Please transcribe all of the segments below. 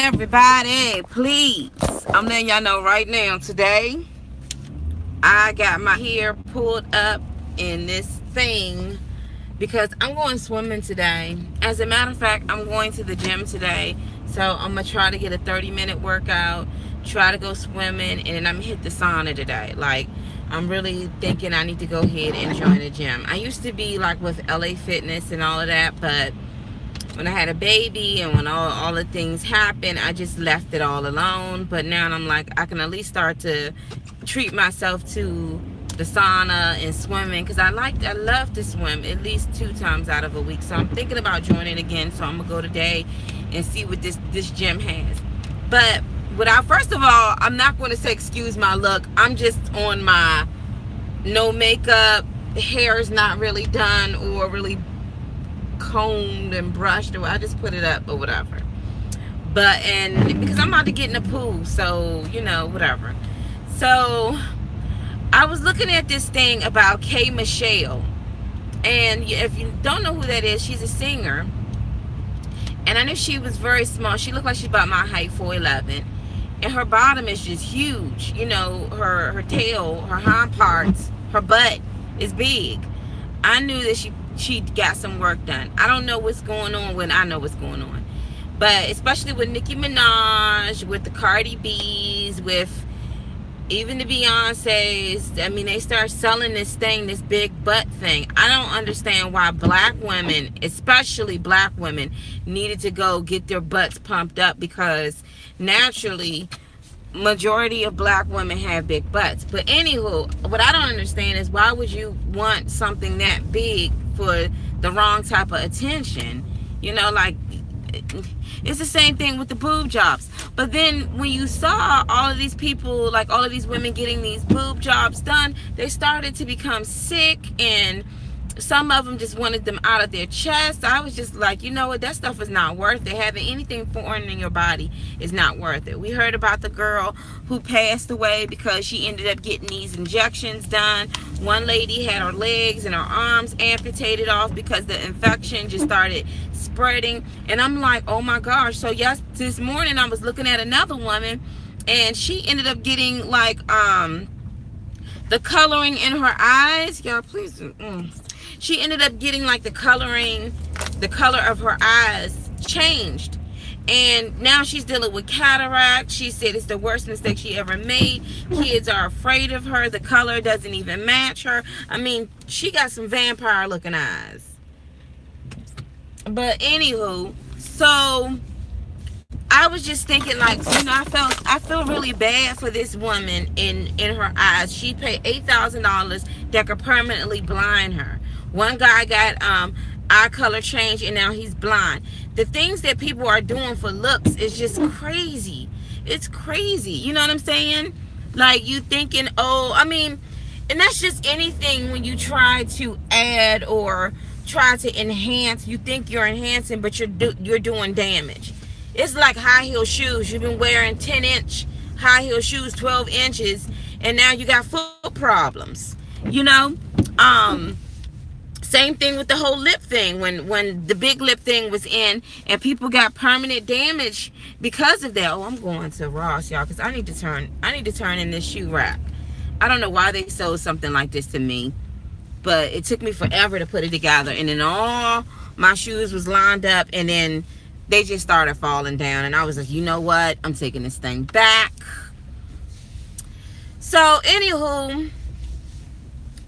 Everybody, please. I'm letting y'all know right now. Today, I got my hair pulled up in this thing because I'm going swimming today. As a matter of fact, I'm going to the gym today. So I'm going to try to get a 30-minute workout, try to go swimming, and then I'm going to hit the sauna today. Like, I'm really thinking I need to go ahead and join the gym. I used to be like with LA Fitness and all of that, but when I had a baby and when all the things happened, I just left it all alone. But now I'm like, I can at least start to treat myself to the sauna and swimming, because I love to swim at least 2 times out of a week. So I'm thinking about joining again. So I'm gonna go today and see what this gym has. But first of all, I'm not going to say excuse my look. I'm just on my no makeup, hair is not really done or really combed and brushed, or I just put it up or whatever. But and because I'm about to get in the pool, so you know, whatever. So I was looking at this thing about K Michelle, and if you don't know who that is, she's a singer, and I knew she was very small. She looked like she's about my height, 4'11", and her bottom is just huge. You know, her tail, her hind parts, her butt is big. I knew that she got some work done. I don't know what's going on when I know what's going on. But especially with Nicki Minaj, with the Cardi B's, with even the Beyoncé's, I mean, they start selling this thing, this big butt thing. I don't understand why black women, especially black women, needed to go get their butts pumped up, because naturally, majority of black women have big butts. But anywho, what I don't understand is, why would you want something that big for the wrong type of attention? You know, like, it's the same thing with the boob jobs. But then when you saw all of these people, like all of these women getting these boob jobs done, they started to become sick, and some of them just wanted them out of their chest. I was just like, you know what, that stuff is not worth it. Having anything foreign in your body is not worth it. We heard about the girl who passed away because she ended up getting these injections done. One lady had her legs and her arms amputated off because the infection just started spreading. And I'm like, oh my gosh. So yes, this morning I was looking at another woman, and she ended up getting like the coloring in her eyes. Y'all please she ended up getting like the color of her eyes changed, and now she's dealing with cataract. She said it's the worst mistake she ever made. Kids are afraid of her. The color doesn't even match her. I mean, she got some vampire looking eyes. But anywho, so I was just thinking, like, you know, I feel really bad for this woman in her eyes. She paid $8,000 that could permanently blind her. One guy got eye color change, and now he's blind. The things that people are doing for looks is just crazy. It's crazy. You know what I'm saying? Like, you thinking, oh, I mean, and that's just anything when you try to add or try to enhance. You think you're enhancing, but you're doing damage. It's like high heel shoes. You've been wearing 10-inch high heel shoes, 12 inches, and now you got foot problems. You know? Same thing with the whole lip thing. When the big lip thing was in, and people got permanent damage because of that. Oh, I'm going to Ross, y'all, because I need to turn in this shoe rack. I don't know why they sold something like this to me, but it took me forever to put it together. And then all my shoes was lined up, and then they just started falling down. And I was like, you know what? I'm taking this thing back. So, anywho,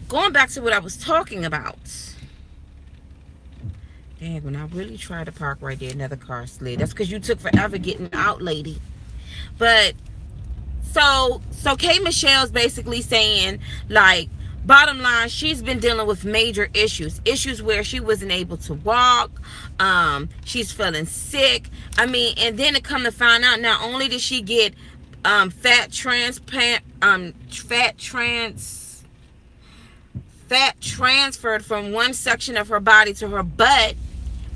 going back to what I was talking about. Dang, when I really tried to park right there, another car slid. That's because you took forever getting out, lady. But, so K Michelle's basically saying, like, bottom line, she's been dealing with major issues where she wasn't able to walk. She's feeling sick. I mean, and then to come to find out, not only did she get fat transferred from one section of her body to her butt,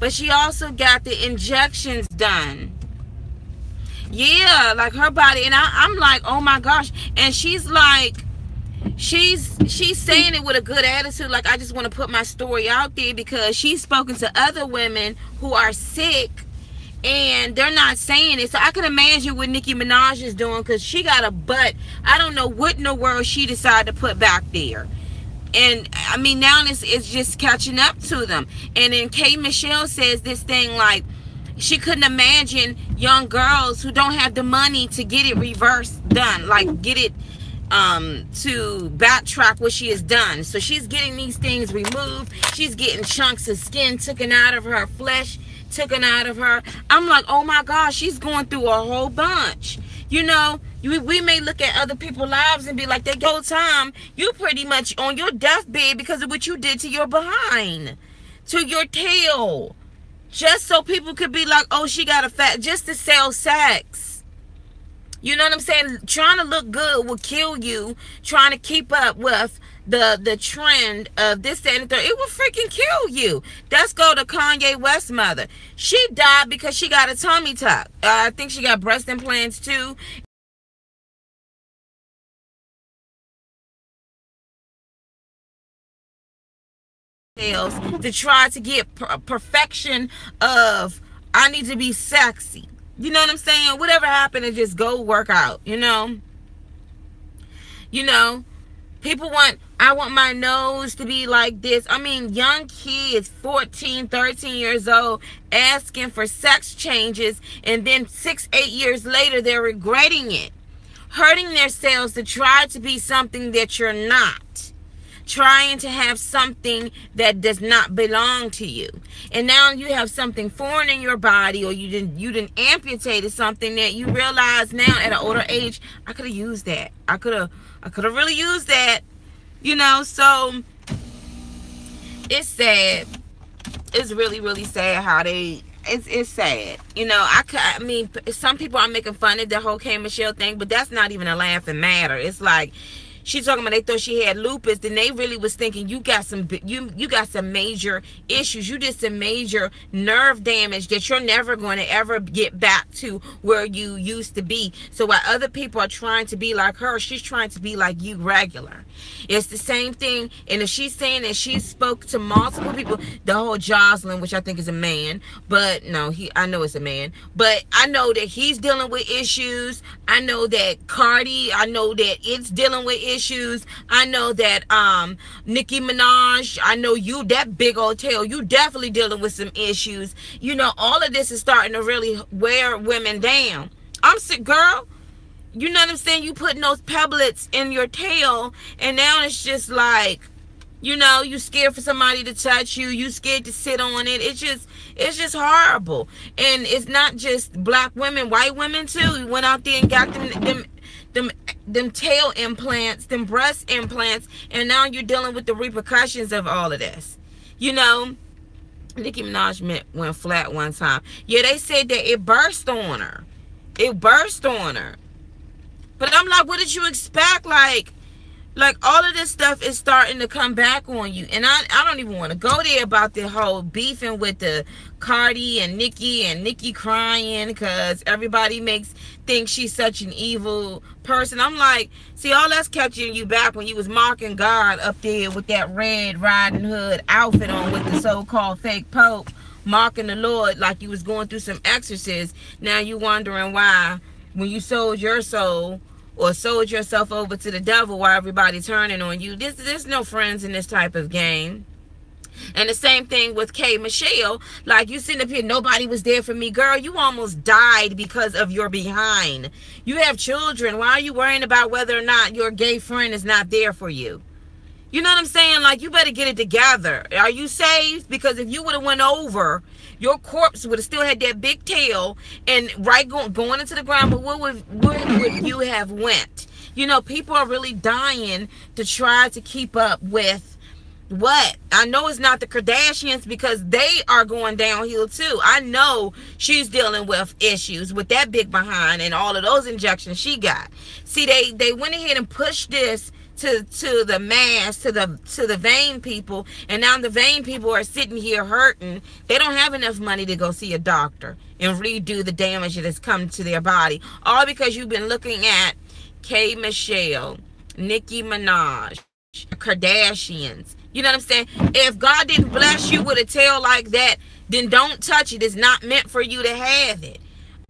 but she also got the injections done. Yeah, like her body, and I'm like, oh my gosh. And she's like, she's saying it with a good attitude, like, I just want to put my story out there, because she's spoken to other women who are sick And they're not saying it. So I can imagine what Nicki Minaj is doing, because she got a butt. I don't know what in the world she decided to put back there. And I mean, now it's just catching up to them. And then K. Michelle says this thing like, she couldn't imagine young girls who don't have the money to get it reversed done, like get it to backtrack what she has done. So she's getting these things removed. She's getting chunks of skin taken out of her, flesh taken out of her. I'm like, oh my gosh, she's going through a whole bunch. You know, we may look at other people's lives and be like, that whole time you pretty much on your deathbed because of what you did to your behind, to your tail, just so people could be like, oh, she got a fat, just to sell sex. You know what I'm saying? Trying to look good will kill you. Trying to keep up with the trend of this, that, and the third, it will freaking kill you. Let's go to Kanye West's mother. She died because she got a tummy tuck. I think she got breast implants too. To try to get perfection of, I need to be sexy. You know what I'm saying? Whatever happened to just go work out, you know? You know? People want, I want my nose to be like this. I mean, young kids, 14, 13 years old, asking for sex changes, and then 6, 8 years later, they're regretting it. Hurting themselves to try to be something that you're not. Trying to have something that does not belong to you. And now you have something foreign in your body, or you didn't amputated something that you realize now at an older age, I could have used that. I could have really used that. You know, so it's sad. It's really, really sad how it's sad. You know, I mean, some people are making fun of the whole K. Michelle thing, but that's not even a laughing matter. It's like, she's talking about they thought she had lupus, then they really was thinking you got some major issues. You did some major nerve damage that you're never going to ever get back to where you used to be. So while other people are trying to be like her, she's trying to be like you regular. It's the same thing. And if she's saying that she spoke to multiple people, the whole Jocelyn, which I think is a man, but no, I know it's a man, but I know that he's dealing with issues. I know that Cardi, I know that it's dealing with issues. I know that Nicki Minaj, I know you, that big old tail, you definitely dealing with some issues. You know, all of this is starting to really wear women down. I'm sick, girl. You know what I'm saying? You putting those pebblets in your tail, and now it's just like, you know, you scared for somebody to touch you. You scared to sit on it. It's just horrible. And it's not just black women, white women too. We went out there and got them tail implants, them breast implants, and now you're dealing with the repercussions of all of this. You know, Nicki Minaj went flat one time. Yeah, they said that it burst on her. It burst on her. But I'm like, what did you expect? Like all of this stuff is starting to come back on you. And I don't even want to go there about the whole beefing with the Cardi and Nicki crying because everybody thinks she's such an evil person. I'm like, see, all that's catching you back when you was mocking God up there with that Red Riding Hood outfit on with the so-called fake Pope, mocking the Lord like you was going through some exorcism. Now you wondering why when you sold your soul or sold yourself over to the devil, why everybody turning on you. There's no friends in this type of game. And the same thing with K. Michelle. Like, you sitting up here, nobody was there for me. Girl, you almost died because of your behind. You have children. Why are you worrying about whether or not your gay friend is not there for you? You know what I'm saying? Like, you better get it together. Are you saved? Because if you would have went over, your corpse would have still had that big tail and going into the ground. But where would you have went? You know, people are really dying to try to keep up with what? I know it's not the Kardashians because they are going downhill too. I know she's dealing with issues with that big behind and all of those injections she got. See, they went ahead and pushed this to the mass, to the vain people, and now the vain people are sitting here hurting. They don't have enough money to go see a doctor and redo the damage that has come to their body, all because you've been looking at K. Michelle, Nicki Minaj, Kardashians. You know what I'm saying? If God didn't bless you with a tail like that, then don't touch it. It's not meant for you to have it.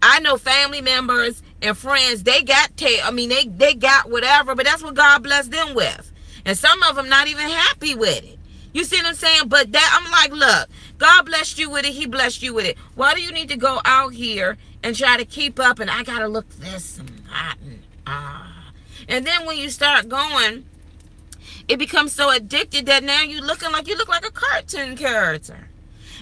I know family members and friends, they got they got whatever, but that's what God blessed them with. And some of them not even happy with it. You see what I'm saying? But that, I'm like, look, God blessed you with it. He blessed you with it. Why do you need to go out here and try to keep up and I got to look this and that and And then when you start going, it becomes so addicted that now you look like a cartoon character.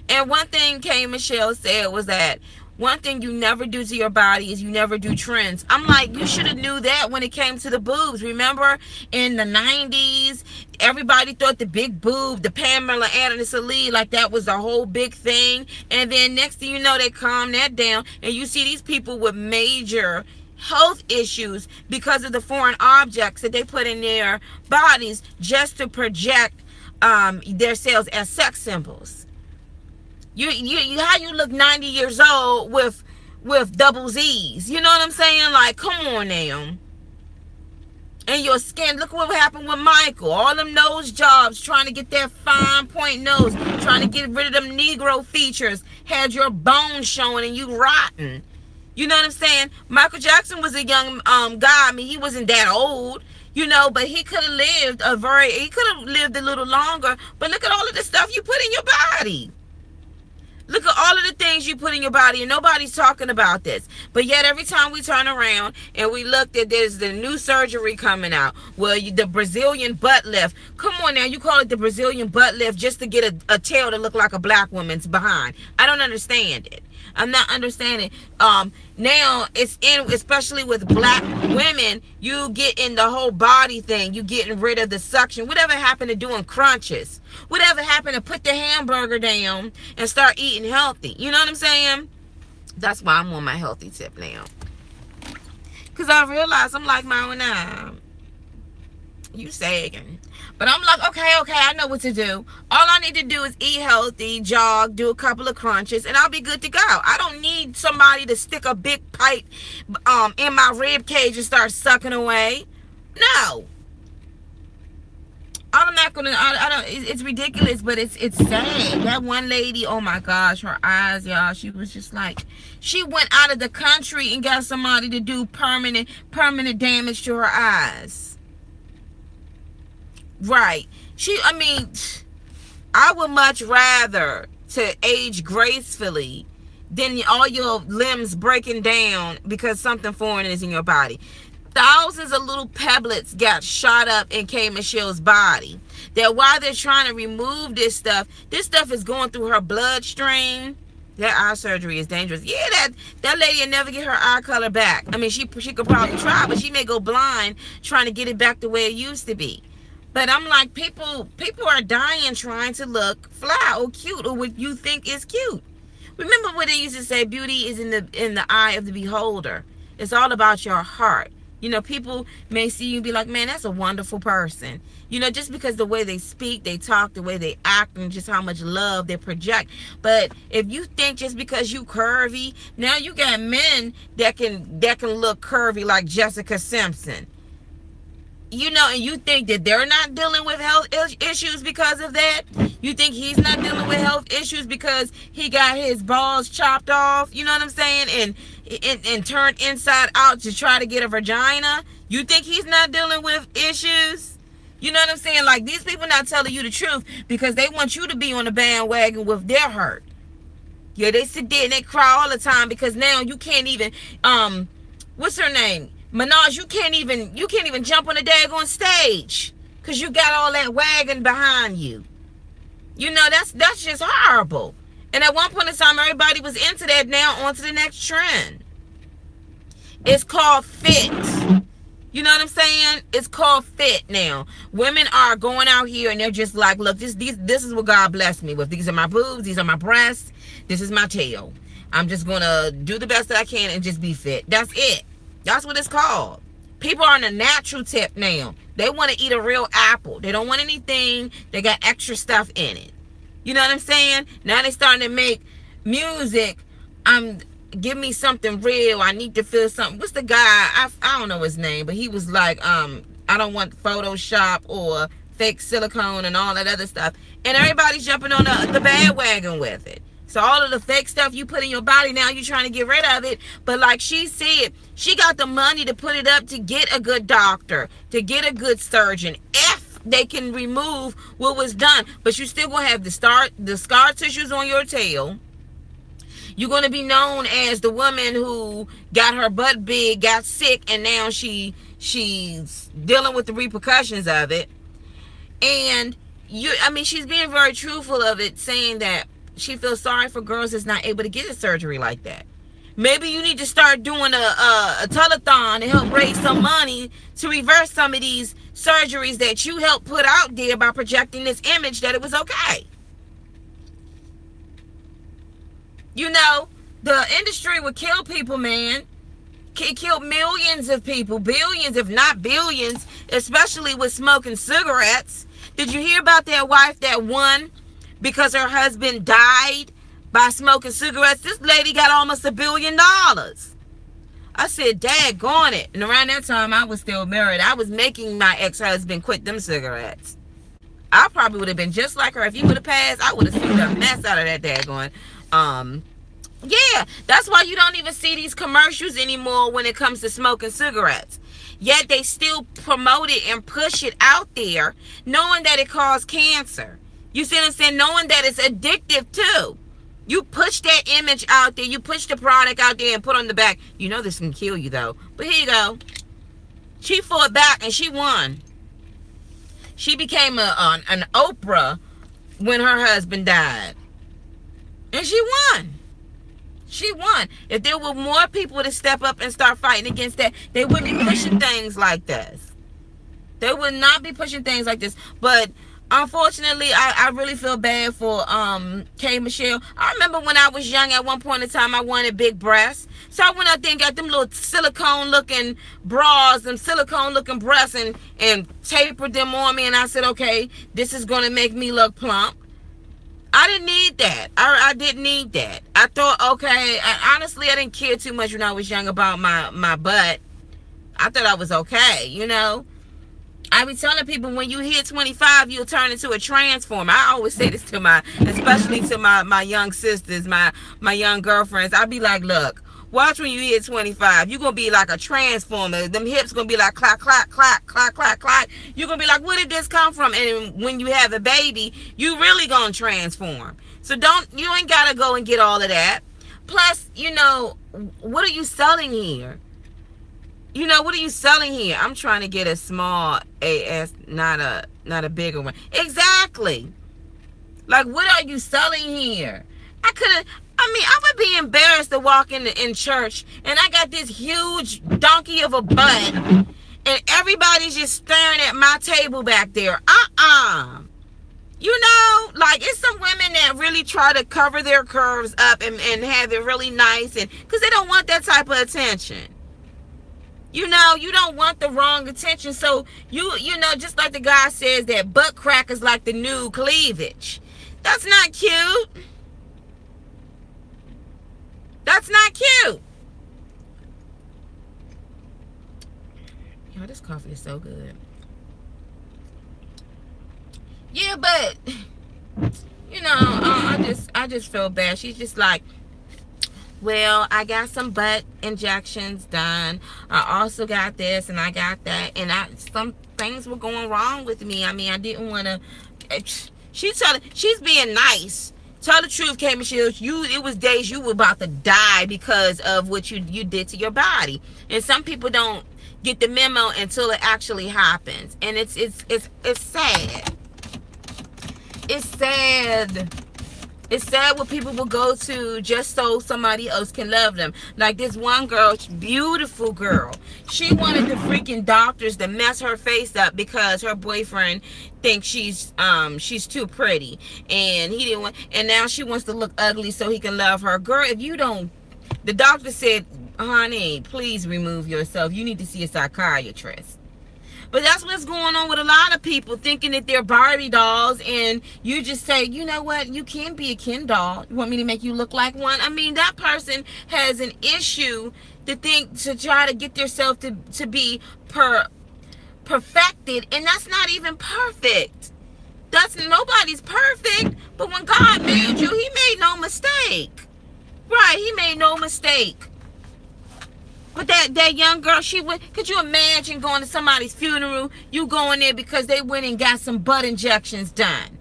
And one thing K. Michelle said was that one thing you never do to your body is you never do trends. I'm like, you should have knew that when it came to the boobs. Remember in the 90s, everybody thought the big boob, the Pamela Anderson Lee, like that was a whole big thing. And then next thing you know, they calm that down. And you see these people with major health issues because of the foreign objects that they put in their bodies just to project their cells as sex symbols. You how you look 90 years old with double Z's. You know what I'm saying? Like, come on now. And your skin, look what happened with Michael. All them nose jobs, trying to get that fine point nose, trying to get rid of them Negro features, had your bones showing and you rotten. You know what I'm saying? Michael Jackson was a young guy. I mean, he wasn't that old, you know, but he could have lived a little longer. But look at all of the stuff you put in your body. Look at all of the things you put in your body, and nobody's talking about this. But yet every time we turn around and we look that there's the new surgery coming out, well, the Brazilian butt lift. Come on now, you call it the Brazilian butt lift just to get a tail to look like a black woman's behind. I don't understand it. I'm not understanding. Now it's in, especially with black women, you get in the whole body thing. You getting rid of the suction. Whatever happened to doing crunches? Whatever happened to put the hamburger down and start eating healthy? You know what I'm saying? That's why I'm on my healthy tip now. Because I realize I'm like, Mama, you sagging. But I'm like, okay, I know what to do. All I need to do is eat healthy, jog, do a couple of crunches, and I'll be good to go. I don't need somebody to stick a big pipe in my rib cage and start sucking away. No. I'm not gonna. I don't. It's ridiculous, but it's sad. That one lady, oh my gosh, her eyes, y'all. She was just like, she went out of the country and got somebody to do permanent damage to her eyes. Right. I would much rather to age gracefully than all your limbs breaking down because something foreign is in your body. Thousands of little pebblets got shot up in K. Michelle's body. That while they're trying to remove this stuff is going through her bloodstream. That eye surgery is dangerous. Yeah, that lady will never get her eye color back. I mean, she could probably try, but she may go blind trying to get it back the way it used to be. But I'm like, people are dying trying to look fly or cute or what you think is cute. Remember what they used to say, beauty is in the eye of the beholder. It's all about your heart. You know, people may see you and be like, man, that's a wonderful person. You know, just because the way they speak, they talk, the way they act, and just how much love they project. But if you think just because you curvy, now you got men that can look curvy like Jessica Simpson. You know, and you think that they're not dealing with health issues because of that? You think he's not dealing with health issues because he got his balls chopped off? You know what I'm saying? And turned inside out to try to get a vagina? You think he's not dealing with issues? You know what I'm saying? Like, these people not telling you the truth because they want you to be on the bandwagon with their hurt. Yeah, they sit there and they cry all the time because now you can't even, what's her name? Minaj, you can't even jump on the daggone stage because you got all that wagon behind you. You know, that's just horrible. And at one point in time, everybody was into that. Now on to the next trend. It's called fit. You know what I'm saying? It's called fit now. Women are going out here and they're just like, look, this is what God blessed me with. These are my boobs. These are my breasts. This is my tail. I'm just going to do the best that I can and just be fit. That's it. That's what it's called. People are on a natural tip now. They want to eat a real apple. They don't want anything that got extra stuff in it. You know what I'm saying? Now they're starting to make music. Give me something real. I need to feel something. What's the guy? I don't know his name, but he was like, I don't want Photoshop or fake silicone and all that other stuff. And everybody's jumping on the bandwagon with it. So all of the fake stuff you put in your body, now you're trying to get rid of it. But like she said, she got the money to put it up to get a good doctor, to get a good surgeon, if they can remove what was done. But you still gonna have the scar tissues on your tail. You're going to be known as the woman who got her butt big, got sick, and now she's dealing with the repercussions of it. And she's being very truthful of it, saying that she feels sorry for girls that's not able to get a surgery like that. Maybe you need to start doing a telethon to help raise some money to reverse some of these surgeries that you helped put out there by projecting this image that it was okay. You know, the industry would kill people, man. It killed millions of people, billions, if not billions, especially with smoking cigarettes. Did you hear about that wife that won because her husband died by smoking cigarettes? This lady got almost $1 billion. I said, daggone it. And around that time, I was still married. I was making my ex-husband quit them cigarettes. I probably would have been just like her. If he would have passed, I would have seen the mess out of that daggone. Yeah, that's why you don't even see these commercials anymore when it comes to smoking cigarettes. Yet they still promote it and push it out there, knowing that it causes cancer. You see what I'm saying? Knowing that it's addictive too. You push that image out there. You push the product out there and put on the back. You know this can kill you though. But here you go. She fought back and she won. She became an Oprah when her husband died. And she won. She won. If there were more people to step up and start fighting against that, they wouldn't be pushing things like this. They would not be pushing things like this. But unfortunately, I really feel bad for K. Michelle. I remember when I was young, at one point in time, I wanted big breasts. So I went out there and got them little silicone-looking bras, them silicone-looking breasts, and tapered them on me. And I said, okay, this is going to make me look plump. I didn't need that. I didn't need that. I thought, okay, honestly, I didn't care too much when I was young about my butt. I thought I was okay, you know. I be telling people, when you hit 25, you'll turn into a transformer. I always say this to especially to my young sisters, my young girlfriends. I be like, look, watch when you hit 25. You're going to be like a transformer. Them hips going to be like clack, clack, clack, clack, clack, clack. You're going to be like, where did this come from? And when you have a baby, you really going to transform. So you ain't got to go and get all of that. Plus, you know, what are you selling here? You know, what are you selling here? I'm trying to get a small AS, not a bigger one. Exactly. Like, what are you selling here? I would be embarrassed to walk in church and I got this huge donkey of a butt and everybody's just staring at my table back there. You know, like, it's some women that really try to cover their curves up and have it really nice, and because they don't want that type of attention. You know, you don't want the wrong attention. So, you know, just like the guy says that butt crack is like the new cleavage. That's not cute. That's not cute. Yo, this coffee is so good. Yeah, but, you know, I just feel bad. She's just like, well, I got some butt injections done. I also got this and I got that. And some things were going wrong with me. I mean, I didn't want to. She's being nice. Tell the truth, K. Michelle. It was days you were about to die because of what you did to your body. And some people don't get the memo until it actually happens. And it's sad. It's sad. It's sad what people will go to just so somebody else can love them. Like this one girl, beautiful girl. She wanted the freaking doctors to mess her face up because her boyfriend thinks she's too pretty, and he didn't want. And now she wants to look ugly so he can love her. Girl, if you don't, the doctor said, honey, please remove yourself. You need to see a psychiatrist. But that's what's going on with a lot of people, thinking that they're Barbie dolls, and you just say, you know what, you can be a Ken doll. You want me to make you look like one? I mean, that person has an issue to try to get themselves to be perfected, and that's not even perfect. Nobody's perfect, but when God made you, he made no mistake. Right, he made no mistake. But that young girl, she went. Could you imagine going to somebody's funeral? You going there because they went and got some butt injections done.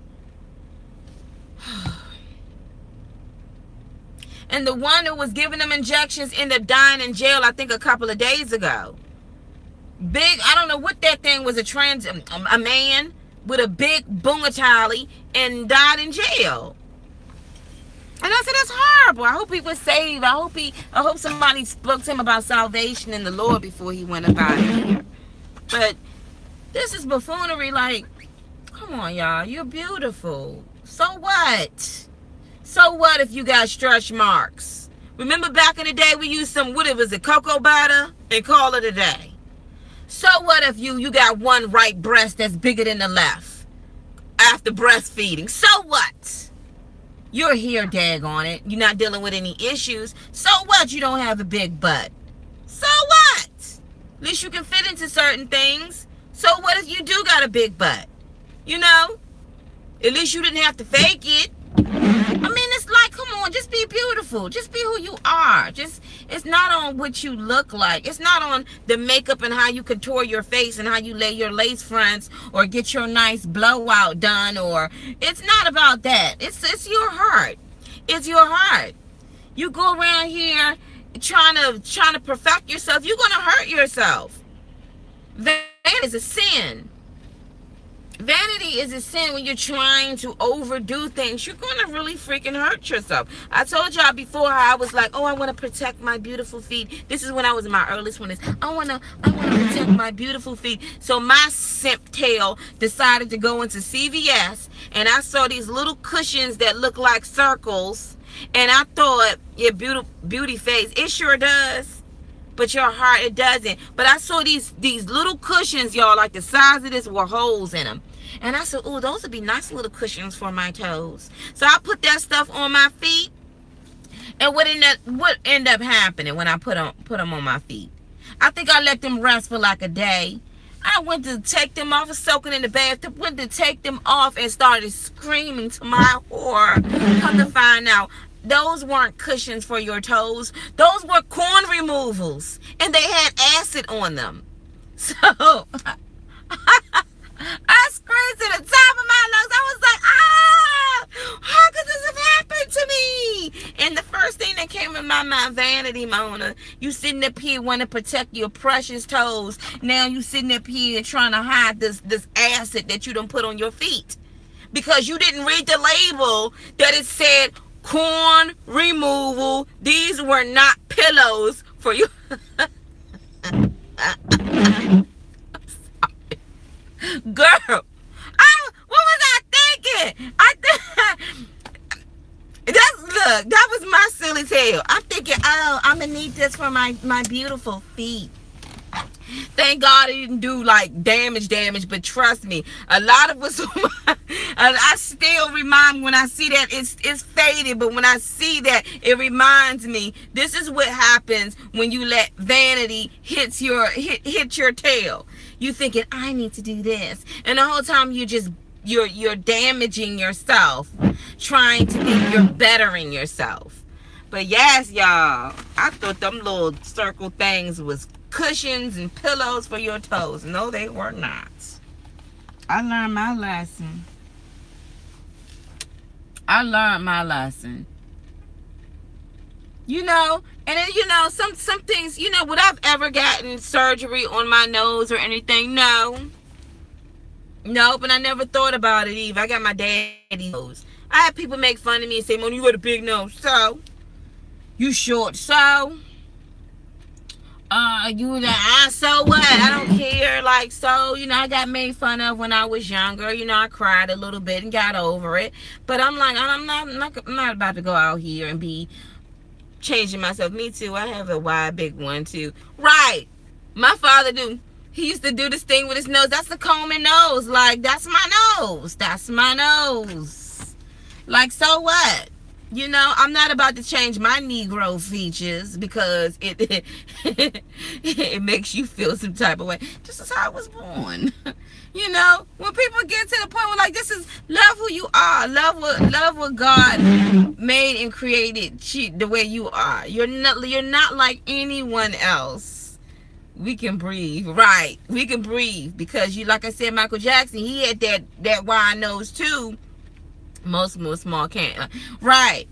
And the one who was giving them injections ended up dying in jail, I think, a couple of days ago. I don't know what that thing was, a man with a big bungatali and died in jail. And I said, that's horrible. I hope he was saved. I hope somebody spoke to him about salvation in the Lord before he went about it here. But this is buffoonery. Like, come on, y'all. You're beautiful. So what? So what if you got stretch marks? Remember back in the day we used cocoa butter and call it a day. So what if you got one right breast that's bigger than the left after breastfeeding? So what? You're here, daggone it. You're not dealing with any issues. So what? You don't have a big butt. So what? At least you can fit into certain things. So what if you do got a big butt? You know? At least you didn't have to fake it. I mean, it's like, come on, just be beautiful. Just be who you are. It's not on what you look like. It's not on the makeup and how you contour your face and how you lay your lace fronts or get your nice blowout done. Or it's not about that. It's your heart. It's your heart. You go around here trying to perfect yourself. You're gonna hurt yourself. That is a sin. Vanity is a sin when you're trying to overdo things. You're going to really freaking hurt yourself. I told y'all before how I was like, oh, I want to protect my beautiful feet. This is when I was in my early 20s. I want to protect my beautiful feet. So my simp tail decided to go into CVS, and I saw these little cushions that look like circles, and I thought, yeah, beauty face. It sure does. But your heart, it doesn't. But I saw these little cushions, y'all, like the size of this, with holes in them. And I said, oh, those would be nice little cushions for my toes. So I put that stuff on my feet. And what ended up happening when I put them on my feet? I think I let them rest for like a day. I went to take them off, soaking in the bathtub, went to take them off and started screaming to my horror. Come to find out, those weren't cushions for your toes. Those were corn removals. And they had acid on them. So I screamed to the top of my lungs. I was like, how could this have happened to me? And the first thing that came in my mind, vanity, Mona. You sitting up here wanting to protect your precious toes. Now you sitting up here trying to hide this acid that you done put on your feet. Because you didn't read the label that it said corn removal. These were not pillows for you. Girl, what was I thinking? That was my silly tail. I'm thinking, oh, I'm gonna need this for my beautiful feet. Thank God it didn't do like damage, but trust me, a lot of us, I still remind when I see that it's faded, but when I see that, it reminds me, this is what happens when you let vanity hit your tail. You thinking, I need to do this, and the whole time you're damaging yourself, trying to think you're bettering yourself. But yes, y'all, I thought them little circle things was cushions and pillows for your toes. No, they were not. I learned my lesson. You know, and then, you know, some things, you know, would I've ever gotten surgery on my nose or anything? No. Nope, and I never thought about it either. I got my daddy's nose. I had people make fun of me and say, Mona, you got a big nose. So? You short. So? So what? I don't care. Like, so, you know, I got made fun of when I was younger. You know, I cried a little bit and got over it. But I'm like, I'm not about to go out here and be changing myself. Me too. I have a wide, big one too. Right. My father he used to do this thing with his nose. That's the combing nose. Like, that's my nose. That's my nose. Like, so what? You know, I'm not about to change my Negro features because it makes you feel some type of way. This is how I was born. You know, when people get to the point where like, this is love who you are, love what God made and created the way you are. You're not like anyone else. We can breathe, right? We can breathe because you, like I said, Michael Jackson, he had that wide nose too. Most small can't. Right.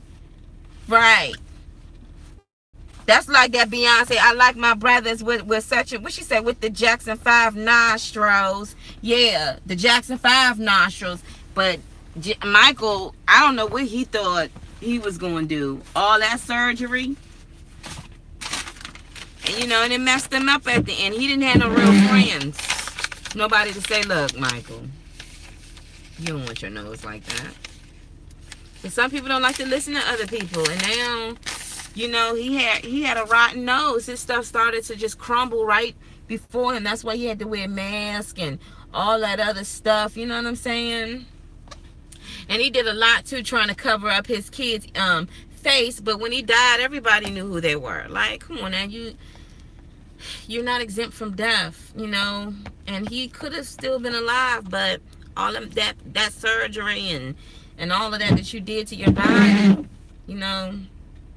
That's like that Beyonce. I like my brothers with such a, what she said, with the Jackson 5 nostrils. Yeah, the Jackson 5 nostrils. But Michael, I don't know what he thought he was going to do. All that surgery. And, you know, and it messed him up at the end. He didn't have no real friends. Nobody to say, look, Michael, you don't want your nose like that. But some people don't like to listen to other people. And now, you know, he had a rotten nose. His stuff started to just crumble right before him. That's why he had to wear a mask and all that other stuff. You know what I'm saying? And he did a lot too, trying to cover up his kid's face. But when he died, everybody knew who they were. Like, come on now, you're not exempt from death, you know. And he could have still been alive, but all of that surgery and all of that you did to your body, you know,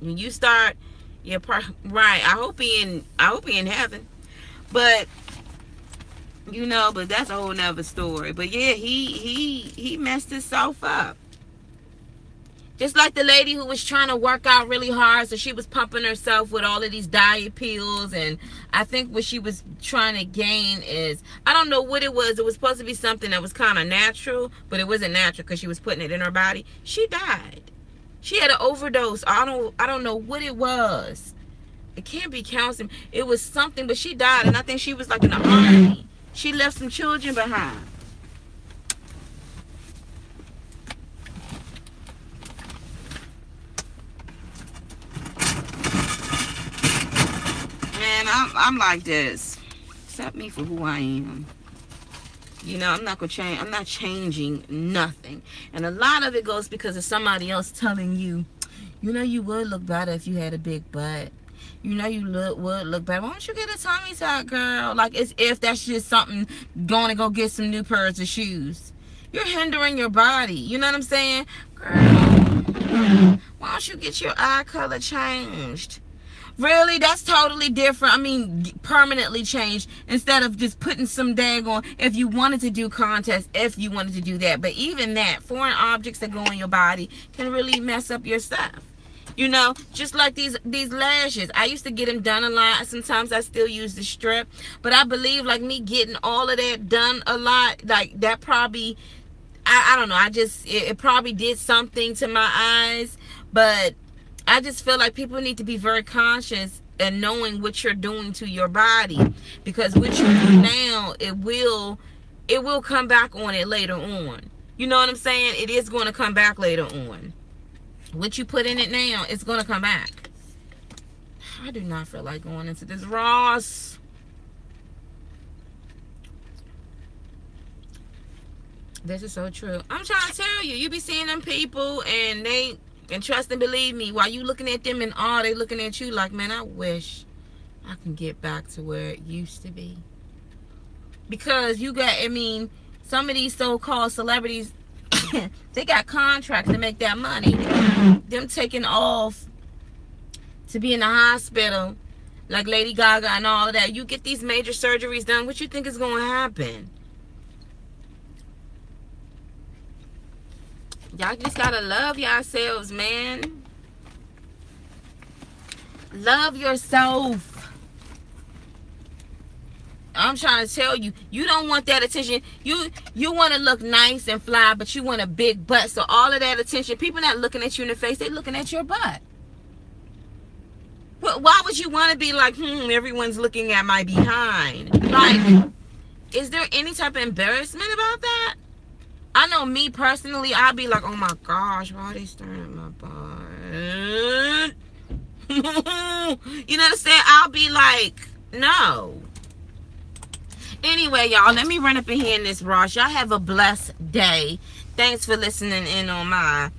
when you start your right. I hope he in heaven, but you know, but that's a whole nother story. But yeah, he messed himself up. Just like the lady who was trying to work out really hard, so she was pumping herself with all of these diet pills, and I think what she was trying to gain is, I don't know what it was. It was supposed to be something that was kind of natural, but it wasn't natural because she was putting it in her body. She died. She had an overdose. I don't know what it was. It can't be calcium. It was something, but she died, and I think she was like in the army. She left some children behind. I'm like this. Accept me for who I am. You know, I'm not gonna change. I'm not changing nothing. And a lot of it goes because of somebody else telling you, you know, you would look better if you had a big butt. You know, you would look better. Why don't you get a tummy tuck, girl? Like, as if that's just something, going to go get some new pairs of shoes. You're hindering your body. You know what I'm saying? Girl, why don't you get your eye color changed? Really? That's totally different. I mean, permanently changed, instead of just putting some daggone, if you wanted to do contests, if you wanted to do that. But even that, foreign objects that go in your body can really mess up your stuff. You know, just like these lashes. I used to get them done a lot. Sometimes I still use the strip. But I believe, like, me getting all of that done a lot, like, that probably, I don't know. It probably did something to my eyes. But I just feel like people need to be very conscious and knowing what you're doing to your body, because what you do now, it will come back on it later on. You know what I'm saying? It is going to come back later on. What you put in it now, it's going to come back. I do not feel like going into this, Ross. This is so true. I'm trying to tell you, you be seeing them people and they can trust and believe me. While you looking at them in awe, they looking at you like, man, I wish I can get back to where it used to be. Because you got, I mean, some of these so-called celebrities, they got contracts to make that money. Them taking off to be in the hospital, like Lady Gaga and all of that. You get these major surgeries done, what you think is going to happen? Y'all just gotta love yourselves, man. Love yourself. I'm trying to tell you, you don't want that attention. You want to look nice and fly, but you want a big butt. So all of that attention, people not looking at you in the face, they looking at your butt. But why would you want to be like, everyone's looking at my behind? Like, is there any type of embarrassment about that? I know me personally, I'd be like, oh my gosh, why are they staring at my butt? You know what I'm saying? I'll be like, no. Anyway, y'all, let me run up in here in this Ross. Y'all have a blessed day. Thanks for listening in on my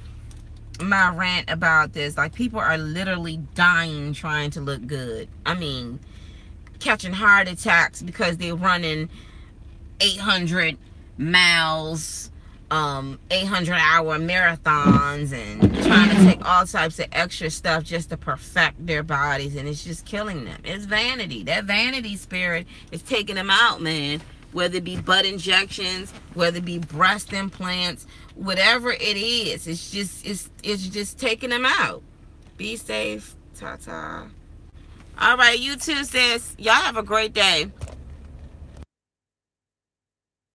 my rant about this. Like, people are literally dying trying to look good. I mean, catching heart attacks because they're running 800 miles, 800-hour marathons, and trying to take all types of extra stuff just to perfect their bodies, and it's just killing them. It's vanity. That vanity spirit is taking them out, man. Whether it be butt injections, whether it be breast implants, whatever it is, it's just taking them out. Be safe. Ta-ta. All right, you too, sis. Y'all have a great day.